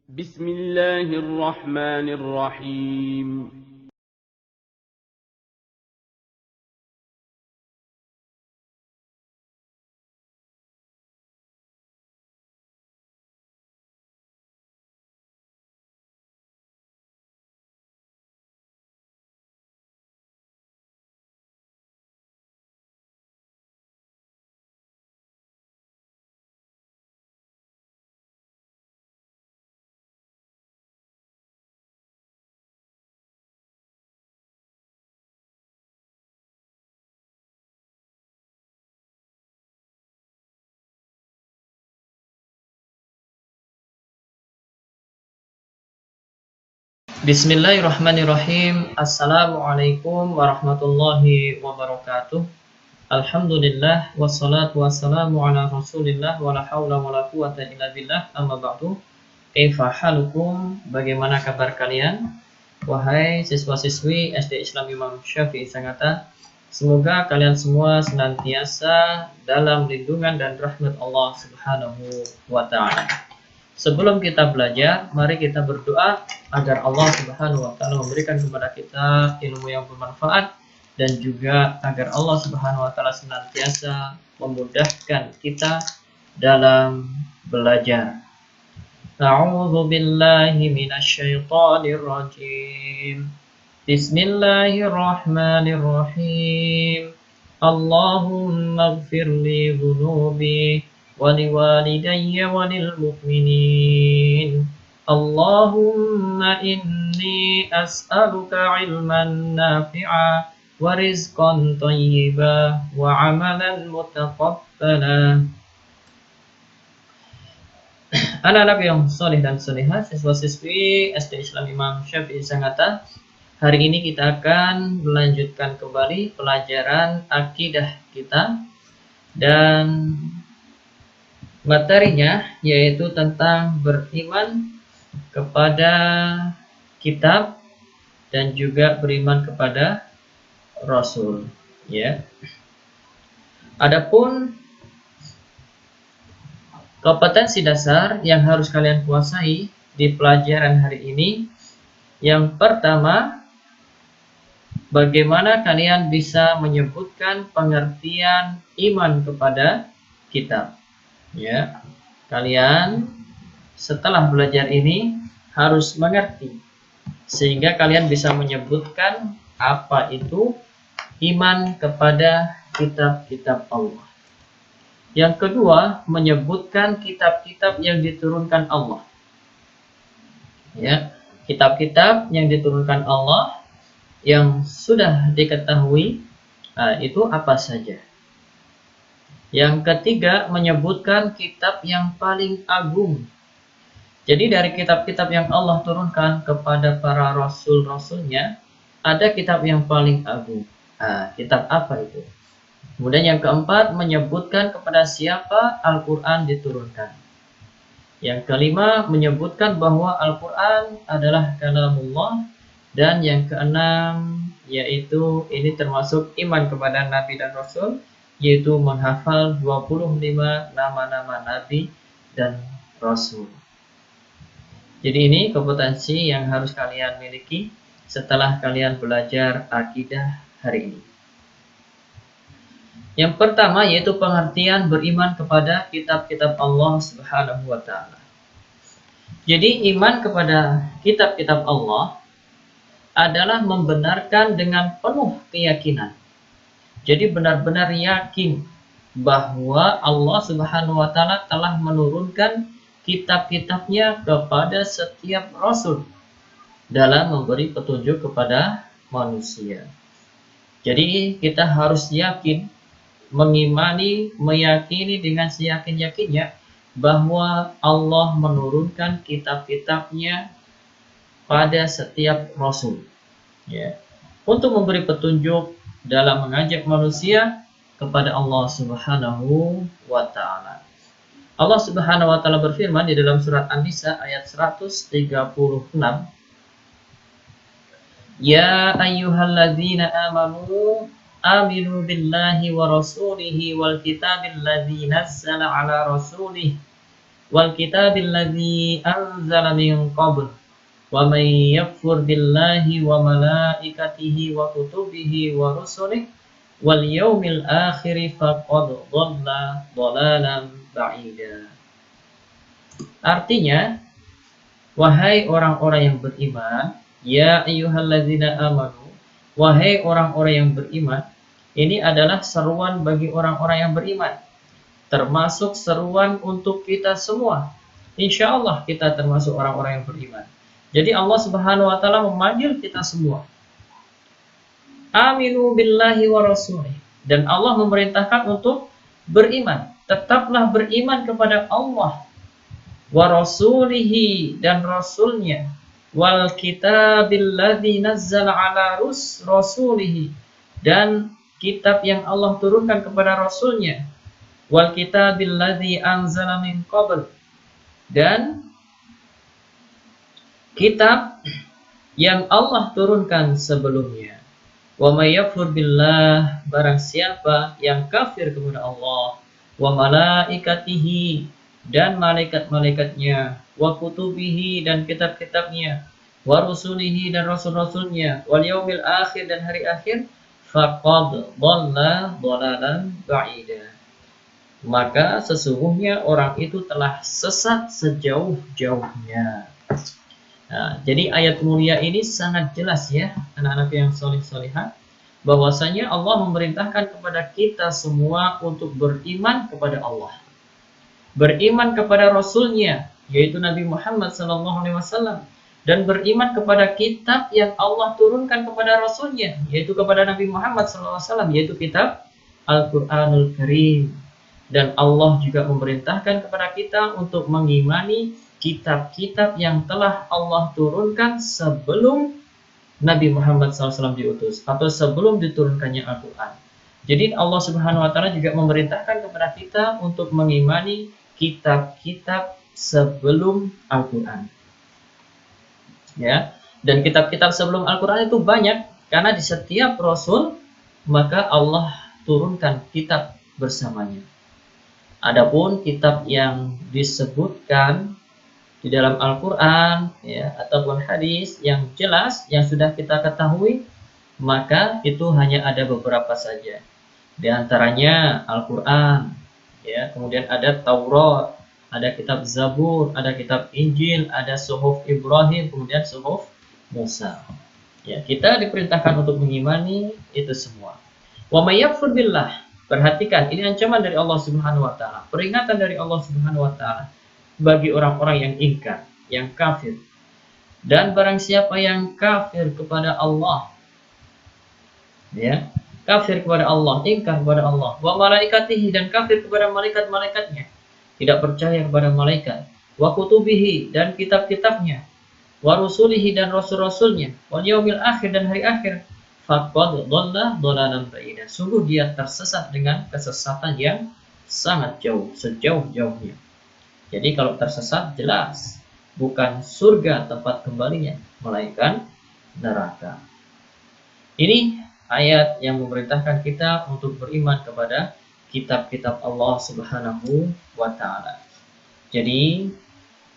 بسم الله الرحمن الرحيم. Bismillahirrahmanirrahim. Assalamualaikum warahmatullahi wabarakatuh. Alhamdulillah wassalatu wassalamu ala Rasulillah wala haula wala quwata illa billah. Amma ba'du. Kaifa halukum? Bagaimana kabar kalian? Wahai siswa-siswi SD Islam Imam Syafi'i Sangatta, semoga kalian semua senantiasa dalam lindungan dan rahmat Allah Subhanahu wa taala. Sebelum kita belajar, mari kita berdoa agar Allah Subhanahu wa taala memberikan kepada kita ilmu yang bermanfaat dan juga agar Allah Subhanahu wa taala senantiasa memudahkan kita dalam belajar. A'udzu billahi minasy syaithanir rajim. Bismillahirrahmanirrahim. Allahumma ighfirli dhunubi waliwalidayya walilmu'minin. Allahumma inni as'aluka ilman nafi'a wa rizqan thayyiba wa amalan mutaqabbala. Anak-anak yang soleh dan solehah, siswa-siswi SD Islam Imam Syafi'i Sangatta, hari ini kita akan melanjutkan kembali pelajaran akidah kita, dan materinya yaitu tentang beriman kepada kitab dan juga beriman kepada Rasul, ya. Adapun kompetensi dasar yang harus kalian kuasai di pelajaran hari ini, yang pertama, bagaimana kalian bisa menyebutkan pengertian iman kepada kitab. Ya, kalian setelah belajar ini harus mengerti sehingga kalian bisa menyebutkan apa itu iman kepada kitab-kitab Allah. Yang kedua, menyebutkan kitab-kitab yang diturunkan Allah. Ya, kitab-kitab yang diturunkan Allah yang sudah diketahui, itu apa saja. Yang ketiga, menyebutkan kitab yang paling agung. Jadi dari kitab-kitab yang Allah turunkan kepada para rasul-rasulnya, ada kitab yang paling agung. Kitab apa itu? Kemudian yang keempat, menyebutkan kepada siapa Al-Quran diturunkan. Yang kelima, menyebutkan bahwa Al-Quran adalah kalamullah. Dan yang keenam, yaitu ini termasuk iman kepada Nabi dan Rasul, yaitu menghafal 25 nama-nama Nabi dan Rasul. Jadi ini kompetensi yang harus kalian miliki setelah kalian belajar akidah hari ini. Yang pertama yaitu pengertian beriman kepada kitab-kitab Allah Subhanahu wa taala. Jadi iman kepada kitab-kitab Allah adalah membenarkan dengan penuh keyakinan. Jadi benar-benar yakin bahwa Allah Subhanahu wa taala telah menurunkan kitab-kitabnya kepada setiap rasul dalam memberi petunjuk kepada manusia. Jadi kita harus yakin, mengimani, meyakini dengan seyakin-yakinnya bahwa Allah menurunkan kitab-kitabnya pada setiap rasul, ya, untuk memberi petunjuk dalam mengajak manusia kepada Allah Subhanahu wa taala. Allah Subhanahu wa taala berfirman di dalam surat An-Nisa ayat 136, Ya ayyuhalladzina aminu billahi wa rasulihi wal kitabil ladzi nazzala ala rasulih wal kitabil ladzi anzala min qabl wa may yakfur billahi wa malaikatihi wa kutubihi wa rusulihi wal yaumil akhir faqad dhalla dhalalan ba'ida. Artinya, wahai orang-orang yang beriman, ya ayyuhalladzina amanu, wahai orang-orang yang beriman. Ini adalah seruan bagi orang-orang yang beriman, termasuk seruan untuk kita semua. Insya Allah kita termasuk orang-orang yang beriman. Jadi Allah Subhanahu wa taala memanggil kita semua. Aminu billahi wa rasulih. Dan Allah memerintahkan untuk beriman. Tetaplah beriman kepada Allah wa rasulihi, dan rasulnya, wal kitabil ladzi nazzala ala rasulihi, dan kitab yang Allah turunkan kepada rasulnya, wal kitabil ladzi anzala min qabl, dan kitab yang Allah turunkan sebelumnya. Wa may yakfur billah, barang siapa yang kafir kepada Allah, wa malaikatihi, dan malaikat-malaikatnya, wa kutubihi, dan kitab-kitabnya, wa rusulihi, dan rasul-rasulnya, wal yaumil akhir, dan hari akhir, faqad dhalla dhalalan ba'ida, maka sesungguhnya orang itu telah sesat sejauh-jauhnya. Nah, jadi ayat mulia ini sangat jelas ya, anak-anak yang soleh-solehah, bahwasanya Allah memerintahkan kepada kita semua untuk beriman kepada Allah, beriman kepada Rasulnya, yaitu Nabi Muhammad SAW, dan beriman kepada kitab yang Allah turunkan kepada Rasulnya, yaitu kepada Nabi Muhammad SAW, yaitu kitab Al-Quranul Karim. Dan Allah juga memerintahkan kepada kita untuk mengimani kitab-kitab yang telah Allah turunkan sebelum Nabi Muhammad SAW diutus, atau sebelum diturunkannya Al-Quran. Jadi Allah Subhanahu wa taala juga memerintahkan kepada kita untuk mengimani kitab-kitab sebelum Al-Quran. Ya, dan kitab-kitab sebelum Al-Quran itu banyak, karena di setiap rasul maka Allah turunkan kitab bersamanya. Adapun kitab yang disebutkan di dalam Al-Quran ya, ataupun hadis yang jelas yang sudah kita ketahui, maka itu hanya ada beberapa saja. Di antaranya Al-Quran, ya, kemudian ada Taurat, ada kitab Zabur, ada kitab Injil, ada Suhuf Ibrahim, kemudian Suhuf Musa. Ya, kita diperintahkan untuk mengimani itu semua. Wa may yakfur billah. Perhatikan, ini ancaman dari Allah Subhanahu wa taala, peringatan dari Allah Subhanahu wa taala bagi orang-orang yang ingkar, yang kafir. Dan barang siapa yang kafir kepada Allah, ya, kafir kepada Allah, ingkar kepada Allah, wa malaikatihi, dan kafir kepada malaikat-malaikatnya, tidak percaya kepada malaikat, wa kutubihi, dan kitab-kitabnya, wa rusulihi, dan rasul-rasulnya, wal yaumil akhir, dan hari akhir, faqad dhalla dhalalan ba'ida, sungguh dia tersesat dengan kesesatan yang sangat jauh, sejauh-jauhnya. Jadi kalau tersesat jelas bukan surga tempat kembalinya, melainkan neraka. Ini ayat yang memerintahkan kita untuk beriman kepada kitab-kitab Allah Subhanahu wa taala. Jadi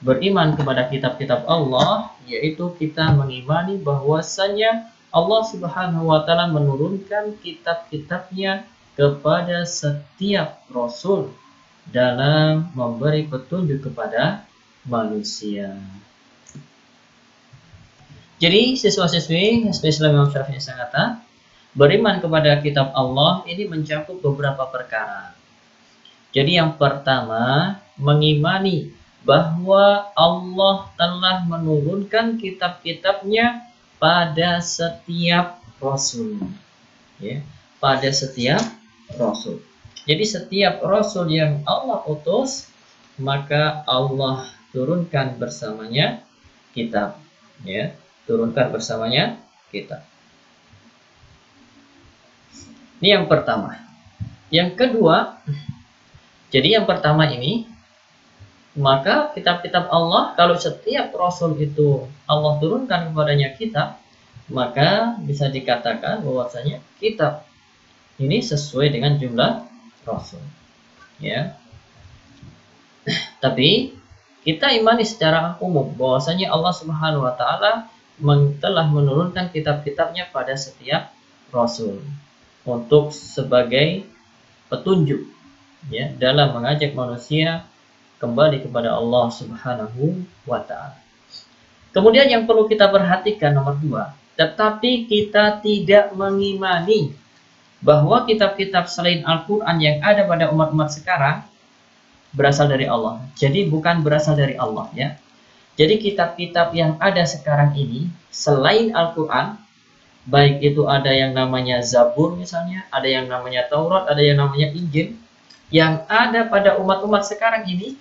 beriman kepada kitab-kitab Allah yaitu kita mengimani bahwasanya Allah Subhanahu wa taala menurunkan kitab-kitabnya kepada setiap rasul dalam memberi petunjuk kepada manusia. Jadi siswa-siswi Islam Imam Syafi'i Sangatta, beriman kepada kitab Allah ini mencakup beberapa perkara. Jadi yang pertama, mengimani bahwa Allah telah menurunkan kitab-kitabnya pada setiap rasul, ya, pada setiap rasul. Jadi setiap rasul yang Allah utus, maka Allah turunkan bersamanya kitab, ya, turunkan bersamanya kitab. Ini yang pertama. Yang kedua, jadi yang pertama ini, maka kitab-kitab Allah, kalau setiap rasul itu Allah turunkan kepadanya kitab, maka bisa dikatakan bahwasanya kitab ini sesuai dengan jumlah rasul, ya. Tapi kita imani secara umum bahwasanya Allah Subhanahu wa taala telah menurunkan kitab-kitabnya pada setiap rasul untuk sebagai petunjuk ya dalam mengajak manusia kembali kepada Allah Subhanahu wa taala. Kemudian yang perlu kita perhatikan nomor 2, tetapi kita tidak mengimani bahwa kitab-kitab selain Al-Qur'an yang ada pada umat-umat sekarang berasal dari Allah. Jadi bukan berasal dari Allah ya. Jadi kitab-kitab yang ada sekarang ini selain Al-Qur'an, baik itu ada yang namanya Zabur misalnya, ada yang namanya Taurat, ada yang namanya Injil, yang ada pada umat-umat sekarang ini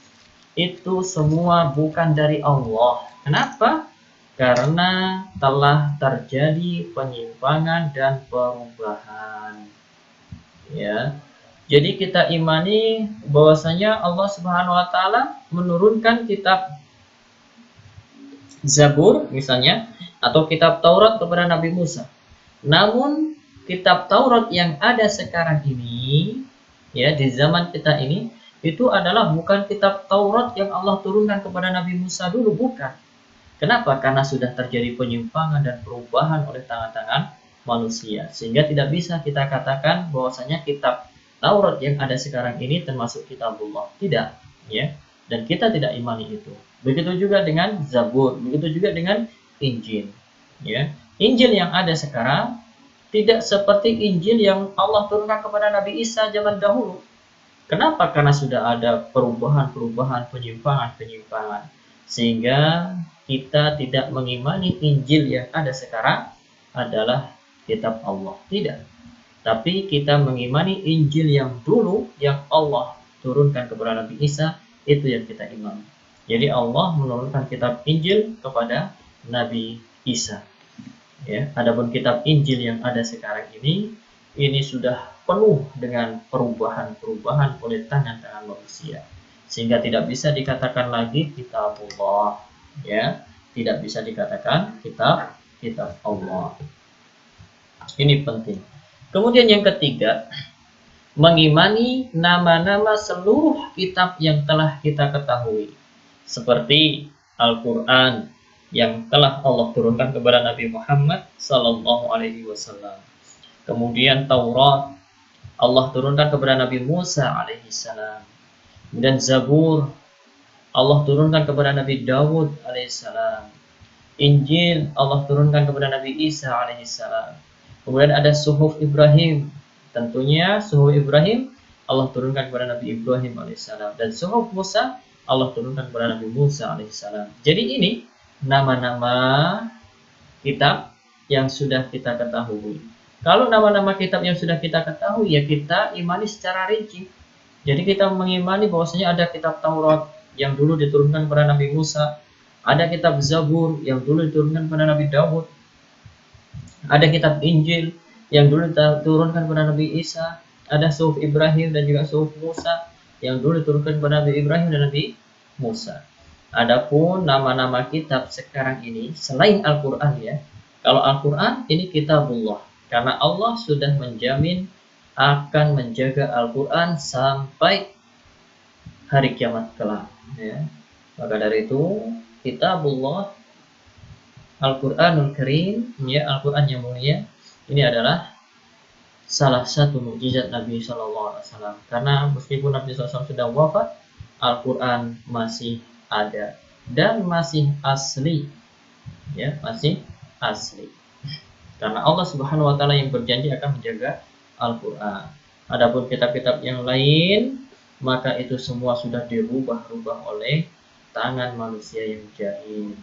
itu semua bukan dari Allah. Kenapa? Karena telah terjadi penyimpangan dan perubahan. Ya. Jadi kita imani bahwasanya Allah Subhanahu wa taala menurunkan kitab Zabur misalnya atau kitab Taurat kepada Nabi Musa. Namun kitab Taurat yang ada sekarang ini ya di zaman kita ini itu adalah bukan kitab Taurat yang Allah turunkan kepada Nabi Musa dulu, bukan. Kenapa? Karena sudah terjadi penyimpangan dan perubahan oleh tangan-tangan manusia, sehingga tidak bisa kita katakan bahwasanya kitab Taurat yang ada sekarang ini termasuk kitabullah. Tidak, ya. Dan kita tidak imani itu. Begitu juga dengan Zabur, begitu juga dengan Injil, ya. Injil yang ada sekarang tidak seperti Injil yang Allah turunkan kepada Nabi Isa zaman dahulu. Kenapa? Karena sudah ada perubahan-perubahan, penyimpangan-penyimpangan, sehingga kita tidak mengimani Injil yang ada sekarang adalah kitab Allah. Tidak. Tapi kita mengimani Injil yang dulu yang Allah turunkan kepada Nabi Isa, itu yang kita imani. Jadi Allah menurunkan kitab Injil kepada Nabi Isa. Ya, adapun kitab Injil yang ada sekarang ini sudah penuh dengan perubahan-perubahan oleh tangan-tangan manusia, sehingga tidak bisa dikatakan lagi kitabullah, ya, tidak bisa dikatakan kitab Allah. Ini penting. Kemudian yang ketiga, mengimani nama-nama seluruh kitab yang telah kita ketahui, seperti Al-Quran yang telah Allah turunkan kepada Nabi Muhammad Sallallahu Alaihi Wasallam. Kemudian Taurat Allah turunkan kepada Nabi Musa alaihissalam. Kemudian Zabur Allah turunkan kepada Nabi Dawud alaihissalam. Injil Allah turunkan kepada Nabi Isa alaihissalam. Kemudian ada Suhuf Ibrahim. Tentunya Suhuf Ibrahim Allah turunkan kepada Nabi Ibrahim alaihissalam. Dan Suhuf Musa Allah turunkan kepada Nabi Musa alaihissalam. Jadi ini nama-nama kitab yang sudah kita ketahui. Kalau nama-nama kitab yang sudah kita ketahui, ya kita imani secara rinci. Jadi kita mengimani bahwasanya ada kitab Taurat yang dulu diturunkan kepada Nabi Musa, ada kitab Zabur yang dulu diturunkan kepada Nabi Dawud, ada kitab Injil yang dulu diturunkan kepada Nabi Isa, ada Suhuf Ibrahim dan juga Suhuf Musa yang dulu diturunkan kepada Nabi Ibrahim dan Nabi Musa. Adapun nama-nama kitab sekarang ini selain Al-Quran ya, kalau Al-Quran ini kitabullah, karena Allah sudah menjamin akan menjaga Al-Quran sampai hari kiamat kelak. Ya. Maka dari itu, kitabullah, Al-Quranul Karim, ya, Al-Quran yang mulia, ini adalah salah satu mukjizat Nabi SAW. Karena meskipun Nabi SAW sudah wafat, Al-Quran masih ada dan masih asli. Ya, masih asli. Karena Allah Subhanahu wa taala yang berjanji akan menjaga Al-Quran. Adapun kitab-kitab yang lain, maka itu semua sudah dirubah-rubah oleh tangan manusia yang jahil.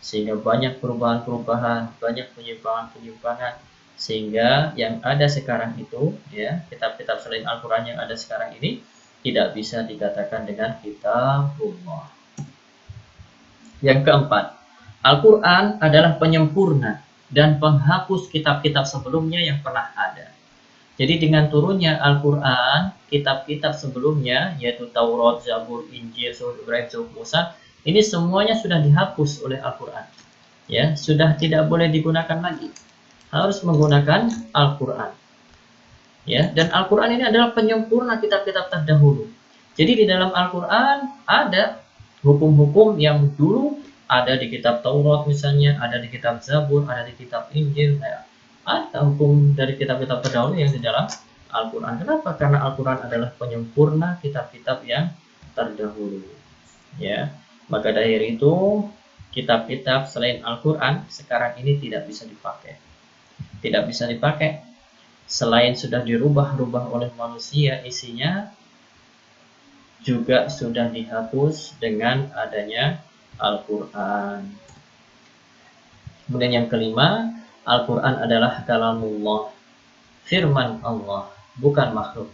Sehingga banyak perubahan-perubahan, banyak penyimpangan-penyimpangan, sehingga yang ada sekarang itu, ya, kitab-kitab selain Al-Quran yang ada sekarang ini tidak bisa dikatakan dengan kitabullah. Yang keempat, Al-Quran adalah penyempurna dan penghapus kitab-kitab sebelumnya yang pernah ada. Jadi dengan turunnya Al-Quran, kitab-kitab sebelumnya, yaitu Taurat, Zabur, Injil, Suhuf Ibrahim, Suhuf Musa, ini semuanya sudah dihapus oleh Al-Quran. Ya, sudah tidak boleh digunakan lagi. Harus menggunakan Al-Quran. Ya, dan Al-Quran ini adalah penyempurna kitab-kitab terdahulu. Jadi di dalam Al-Quran ada Hukum-hukum yang dulu ada di kitab Taurat misalnya, ada di kitab Zabur, ada di kitab Injil, ya. Ada hukum dari kitab-kitab terdahulu yang di dalam Al-Quran. Kenapa? Karena Al-Quran adalah penyempurna kitab-kitab yang terdahulu. Ya, maka dari itu kitab-kitab selain Al-Quran sekarang ini tidak bisa dipakai. Tidak bisa dipakai. Selain sudah dirubah-rubah oleh manusia isinya, juga sudah dihapus dengan adanya Al-Quran. Kemudian yang kelima, Al-Quran adalah kalamullah, firman Allah, bukan makhluk.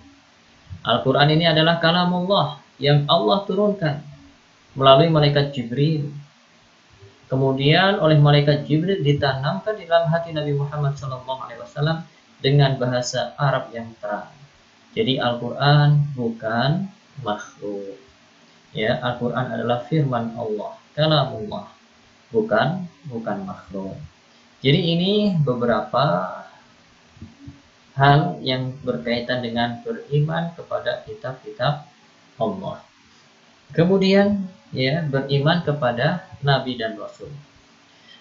Al-Quran ini adalah kalamullah yang Allah turunkan melalui malaikat Jibril. Kemudian oleh malaikat Jibril ditanamkan di dalam hati Nabi Muhammad SAW dengan bahasa Arab yang terang. Jadi Al-Quran bukan makhluk. Ya, Al-Quran adalah firman Allah, kalamullah, bukan makhluk. Jadi ini beberapa hal yang berkaitan dengan beriman kepada kitab-kitab Allah. Kemudian ya, beriman kepada Nabi dan Rasul.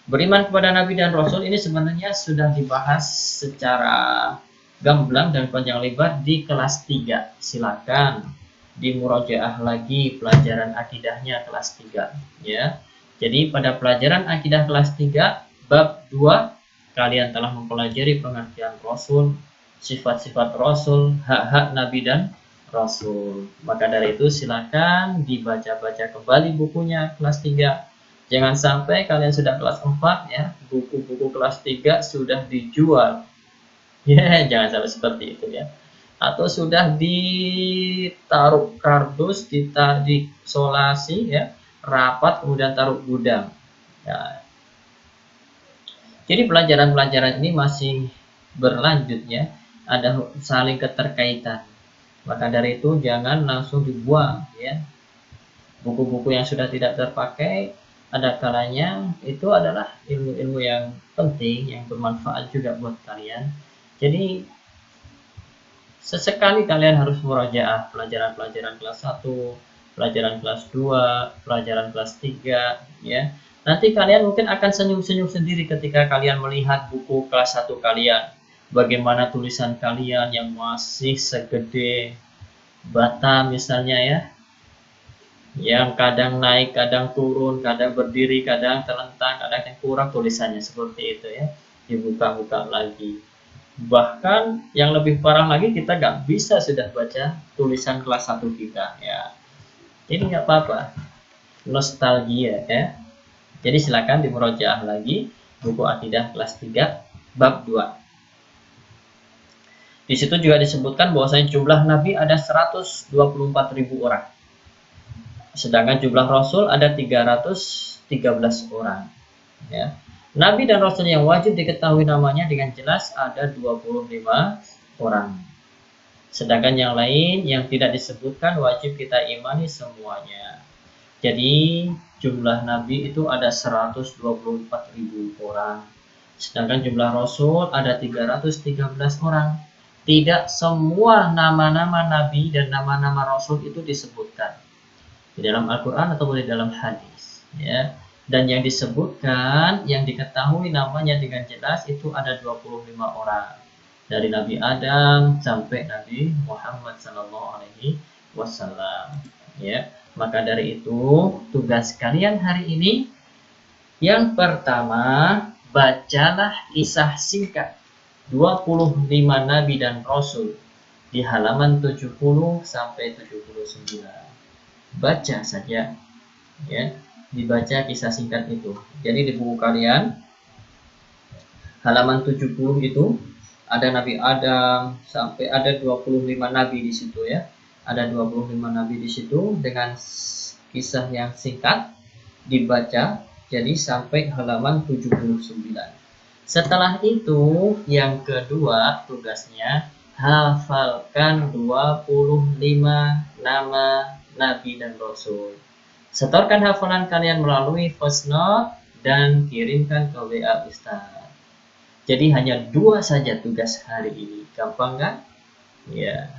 Beriman kepada Nabi dan Rasul ini sebenarnya sudah dibahas secara gamblang dan panjang lebar di kelas 3. Silakan di murojaah lagi pelajaran akidahnya kelas 3 ya. Jadi pada pelajaran akidah kelas 3 bab 2 kalian telah mempelajari pengertian Rasul, sifat-sifat Rasul, hak-hak Nabi dan Rasul. Maka dari itu silakan dibaca-baca kembali bukunya kelas 3. Jangan sampai kalian sudah kelas 4 ya, buku-buku kelas 3 sudah dijual. Ya, jangan sampai seperti itu ya. Atau sudah ditaruh kardus, disolasi ya, rapat kemudian taruh gudang. Ya. Jadi pelajaran-pelajaran ini masih berlanjut ya, ada saling keterkaitan. Maka dari itu jangan langsung dibuang ya. Buku-buku yang sudah tidak terpakai, ada kalanya itu adalah ilmu-ilmu yang penting, yang bermanfaat juga buat kalian. Jadi sesekali kalian harus murajaah pelajaran-pelajaran kelas 1, pelajaran kelas 2, pelajaran kelas 3 ya. Nanti kalian mungkin akan senyum-senyum sendiri ketika kalian melihat buku kelas 1 kalian. Bagaimana tulisan kalian yang masih segede bata misalnya ya. Yang kadang naik, kadang turun, kadang berdiri, kadang terlentang, kadang yang kurang tulisannya seperti itu ya. Dibuka-buka lagi. Bahkan yang lebih parah lagi kita nggak bisa sudah baca tulisan kelas 1 kita ya. Jadi nggak apa-apa, nostalgia ya. Jadi silakan dimurojaah lagi buku akidah kelas 3 bab 2. Di situ juga disebutkan bahwasanya jumlah nabi ada 124.000 orang. Sedangkan jumlah rasul ada 313 orang ya. Nabi dan Rasul yang wajib diketahui namanya dengan jelas ada 25 orang. Sedangkan yang lain yang tidak disebutkan wajib kita imani semuanya. Jadi jumlah Nabi itu ada 124.000 orang. Sedangkan jumlah Rasul ada 313 orang. Tidak semua nama-nama Nabi dan nama-nama Rasul itu disebutkan di dalam Al-Quran ataupun di dalam hadis. Ya. Dan yang disebutkan, yang diketahui namanya dengan jelas itu ada 25 orang. Dari Nabi Adam sampai Nabi Muhammad SAW. Ya, maka dari itu tugas kalian hari ini yang pertama, bacalah kisah singkat 25 Nabi dan Rasul di halaman 70 sampai 79. Baca saja ya. Dibaca kisah singkat itu. Jadi di buku kalian halaman 70 itu ada Nabi Adam sampai ada 25 nabi di situ ya. Ada 25 nabi di situ dengan kisah yang singkat dibaca jadi sampai halaman 79. Setelah itu yang kedua tugasnya hafalkan 25 nama nabi dan rasul. Setorkan hafalan kalian melalui voice note dan kirimkan ke WA Ustaz. Jadi hanya 2 saja tugas hari ini. Gampang kan? Ya.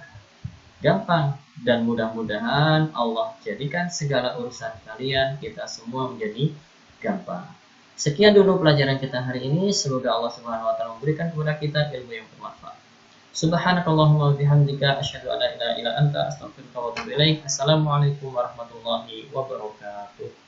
gampang. Dan mudah-mudahan Allah jadikan segala urusan kalian, kita semua menjadi gampang. Sekian dulu pelajaran kita hari ini. Semoga Allah Subhanahu wa taala memberikan kepada kita ilmu yang bermanfaat. Subhanakallahumma wa bihamdika asyhadu an la ilaha illa anta astaghfiruka wa atubu ilaik. Assalamualaikum warahmatullahi wabarakatuh.